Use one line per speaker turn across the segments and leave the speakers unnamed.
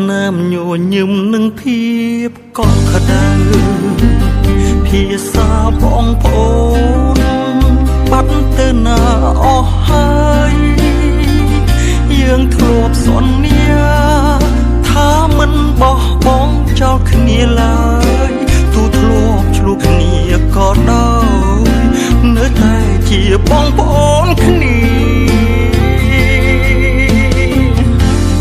ណាមញញឹមនឹងភាពកក់ក្ដៅភាសាបងប្អូនបាត់ទៅណាអស់ហើយយើងធ្លាប់សន្យាថាមិនបោះបង់ចោលគ្នាឡើយទូធ្លាប់ឆ្លុះគ្នាក៏ដោយនៅតែជាបងប្អូនគ្នា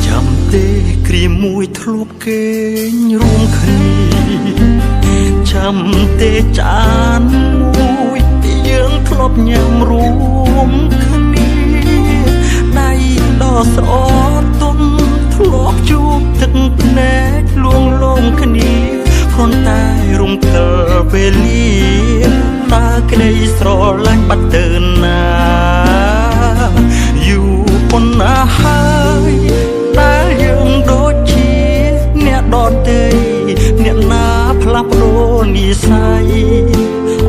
ចាំទេគ្រាមួយធ្លាប់គេងរួមគ្នាចាំទេចានមួយយើងធ្លាប់ញ៉ាំរួមគ្នាដៃដ៏ស្រទន់ធ្លាប់ជួបទឹកភ្នែកលួងលោមគ្នាគ្រាន់តែរំកិលពេលលាតើក្តីស្រឡាញ់បាត់ទៅណាយូរប៉ុណ្ណាហើយដែលយើងដូចជាអ្នកដទៃអ្នកណាផ្លាស់ប្ដូរនិស្ស័យ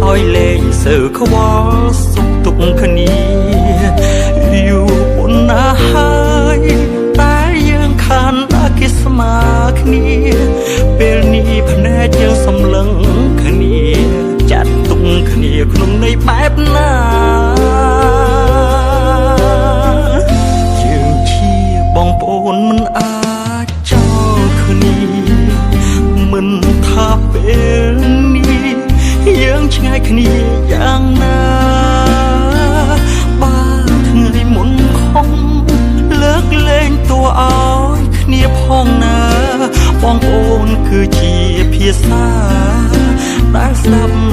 ឲ្យលែងសើខ្វល់សុខទុក្ខគ្នាយូរប៉ុណ្ណាហើយតែយើងខានអគិស្មាគ្នាពេលនេះភ្នែកយើងសម្លឹងគ្នាចាត់ទុកគ្នាក្នុងន័យបែបណាយើងជាបងប្អូនមិនអាចចោលគ្នាមិនថាពេលនេះយើងឆ្ងាយគ្នាយ៉ាងណាបើថ្ងៃមុនខំលើកលែងតួឲ្យគ្នាផងណាបងប្អូនគឺជាភាសាដែលស្ដាប់